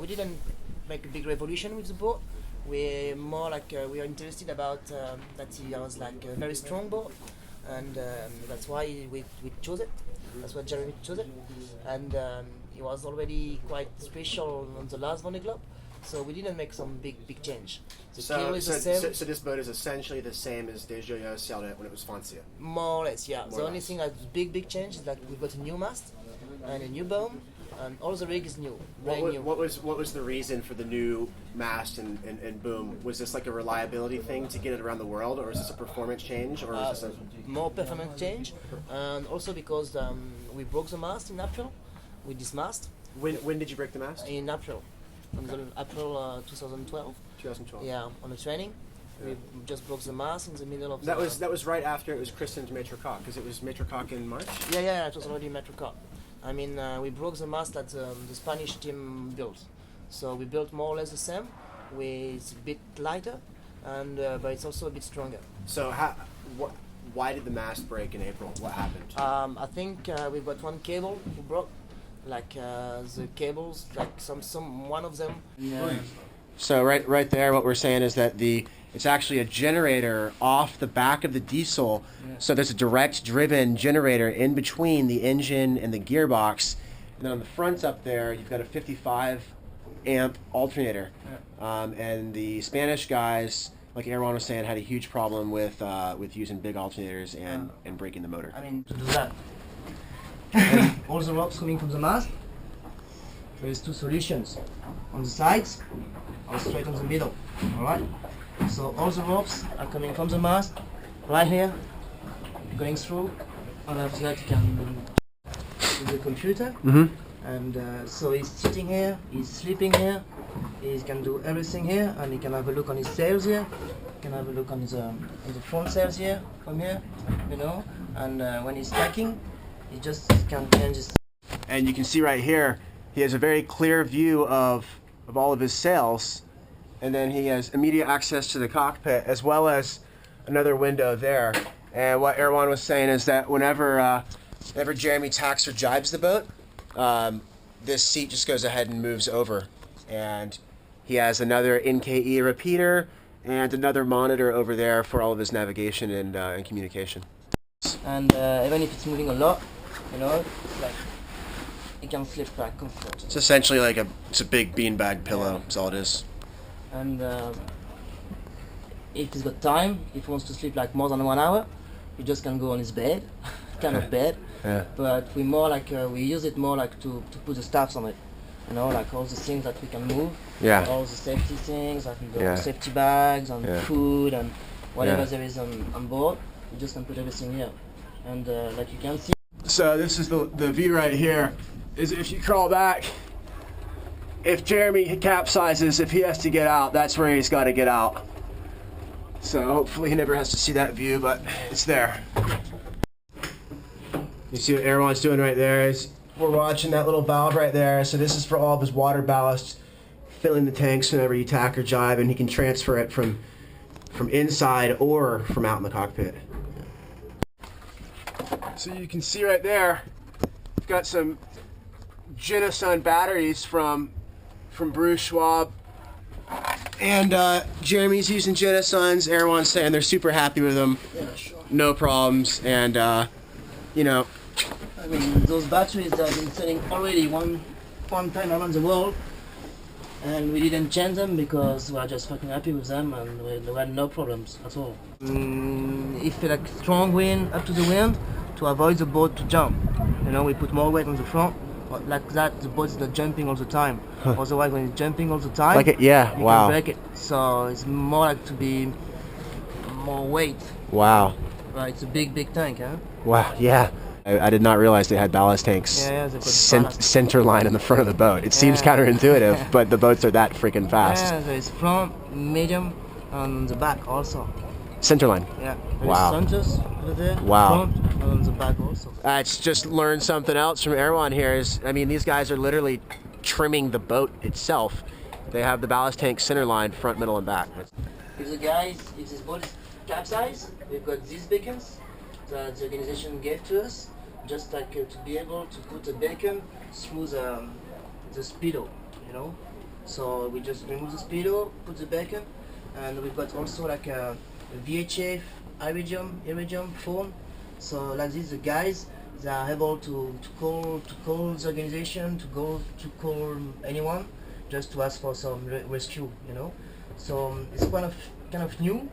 we didn't make a big revolution with the boat. We're more like we are interested about that he was like a very strong boat, and that's why we chose it. That's why Jeremy chose it, and he was already quite special on the last Vendee Globe. So we didn't make some big change. The keel is the same. So this boat is essentially the same as Desjoyeaux sailed it when it was Foncia? More or less, yeah. The only thing that's big change is that we've got a new mast and a new boom, and all the rig is new, new. What was the reason for the new mast and boom? Was this like a reliability thing to get it around the world, or is this a performance change, or is this a... More performance change, and also because we broke the mast in April with this mast. When did you break the mast? In April. On the April 2012. 2012. Yeah, on the training, we just broke the mast in the middle of. That was right after it was christened Maitre Coq, because it was Maitre Coq in March. Yeah, it was already Maitre Coq. I mean, we broke the mast that the Spanish team built, so we built more or less the same. It's a bit lighter, and but it's also a bit stronger. So why did the mast break in April? What happened? I think we've got one cable who broke. Like the cables, like one of them. Yeah. So right there, what we're saying is that it's actually a generator off the back of the diesel. Yeah. So there's a direct driven generator in between the engine and the gearbox, and then on the front up there, you've got a 55 amp alternator. Yeah. And the Spanish guys, like Erwan was saying, had a huge problem with using big alternators and breaking the motor. I mean, to do that. And all the ropes coming from the mast, there is two solutions, on the sides or straight on the middle, alright? So all the ropes are coming from the mast, right here, going through, and after that you can do the computer, and so he's sitting here, he's sleeping here, he can do everything here, and he can have a look on his sails here, he can have a look on the front sails here, from here, you know, and when he's tacking, he just can change his... And you can see right here, he has a very clear view of all of his sails, and then he has immediate access to the cockpit, as well as another window there. And what Erwan was saying is that whenever Jeremy tacks or jibes the boat, this seat just goes ahead and moves over. And he has another NKE repeater and another monitor over there for all of his navigation and communication. And even if it's moving a lot, you know, like it can flip like comfort. It's essentially like it's a big beanbag pillow. That's all it is. And if he's got time, if he wants to sleep like more than 1 hour, he just can go on his bed, kind of bed. Yeah. But we more like we use it more like to put the stuffs on it. You know, like all the things that we can move. Yeah. All the safety things, like the safety bags and food and whatever there is on board. You just can put everything here. And like you can see. So this is the view right here. Is if you crawl back, if Jeremy capsizes, if he has to get out, that's where he's got to get out. So hopefully he never has to see that view, but it's there. You see what Erwan's doing right there? We're watching that little valve right there. So this is for all of his water ballast, filling the tanks whenever you tack or jibe, and he can transfer it from inside or from out in the cockpit. So you can see right there, we've got some Genasun batteries from Bruce Schwab, and Jeremy's using Genasuns. Erwan's saying they're super happy with them, no problems, and you know. I mean, those batteries have been selling already one time around the world, and we didn't change them because we are just fucking happy with them, and we had no problems at all. If like strong wind, up to the wind, to avoid the boat to jump. You know, we put more weight on the front, but like that the boat is not jumping all the time. Otherwise, when it's jumping all the time, like it, you can break it. So it's more like to be more weight. Wow. Right, it's a big tank, huh? Wow, yeah. I did not realize they had ballast tanks center line in the front of the boat. It seems counterintuitive, but the boats are that freaking fast. Yeah, there is front, medium, and the back also. Center line. Yeah. Wow. Centers over there. Wow. Front, and on the back also. It's just learned something else from Erwan here. I mean, these guys are literally trimming the boat itself. They have the ballast tank center line, front, middle, and back. If this boat is capsized, we've got these beacons that the organization gave to us, just like to be able to put a beacon through the speedo, you know, So we just remove the speedo, put the bacon, and we've got also like a VHF iridium phone. So like this, the guys, they are able to call the organization, to call anyone, just to ask for some rescue, you know. So it's kind of new,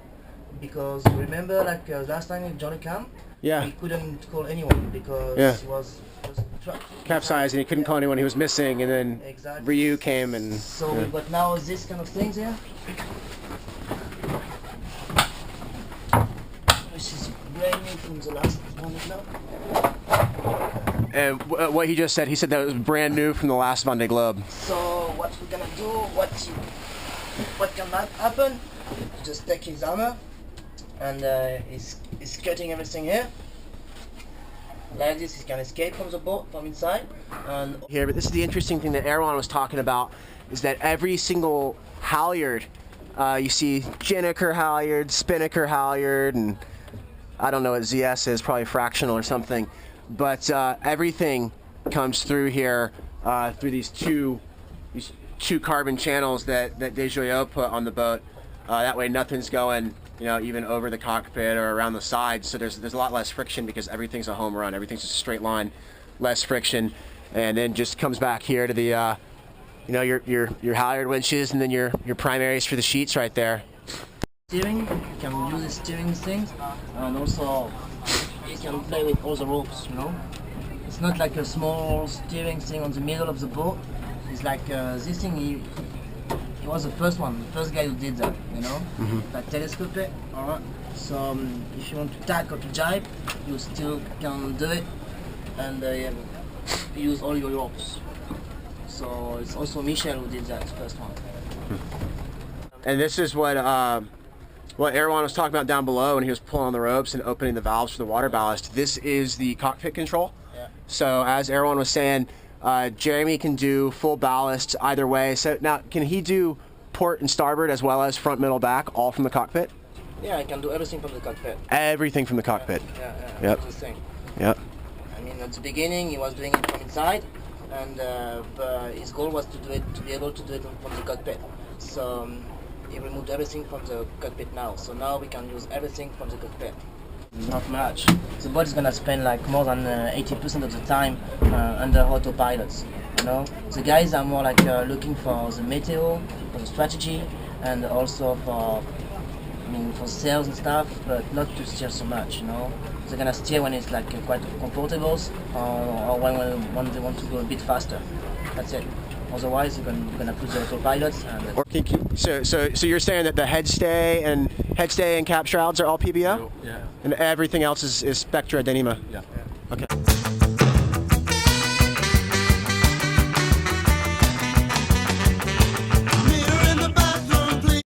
because remember like last time with Johnny Cam, Yeah. he couldn't call anyone because Yeah. he was Capsized, and he couldn't call anyone. He was missing, and then Exactly. Ryu came and. So yeah. but now this kind of things here. This is brand new from the last one now. And what he just said, he said that it was brand new from the last Vendee Globe. So what we're gonna do, what can happen? Just take his hammer, and he's cutting everything here. Like this, he can escape from the boat from inside. And Here, but this is the interesting thing that Erwan was talking about, is that every single halyard, you see Jinniker halyard, Spinnaker halyard, and I don't know what ZS is, probably fractional or something, but everything comes through here through these two carbon channels that Desjoyeaux put on the boat. That way nothing's going, you know, even over the cockpit or around the sides. So there's a lot less friction, because everything's a home run. Everything's just a straight line, less friction, and then just comes back here to the, you know, your halyard winches, and then your primaries for the sheets right there. steering, you can use the steering things, and also you can play with all the ropes, you know. It's not like a small steering thing on the middle of the boat. It's like this thing, he was the first guy who did that, you know. Like telescope it, alright. So if you want to tack or to jibe, you still can do it, and use all your ropes. So it's also Michel who did that first one. And this is what Erwan was talking about down below when he was pulling on the ropes and opening the valves for the water ballast. This is the cockpit control. Yeah. So as Erwan was saying, Jeremy can do full ballast either way. So now, can he do port and starboard as well as front, middle, back, all from the cockpit? Yeah, I can do everything from the cockpit. Everything from the cockpit. Yeah. Yep. That's the thing. Yep. I mean, at the beginning, he was doing it from inside, and his goal was to be able to do it from the cockpit. So he removed everything from the cockpit now. So now we can use everything from the cockpit. Not much. The boat is gonna spend like more than 80% of the time under autopilots. You know, the guys are more like looking for the meteo, for the strategy, and also for sales and stuff, but not to steer so much. You know, they're gonna steer when it's like quite comfortable, or when they want to go a bit faster. That's it. Otherwise, you're gonna put the autopilots. So you're saying that the head stay and cap shrouds are all PBO? Yeah. And everything else is Spectra Denima? Yeah. Okay.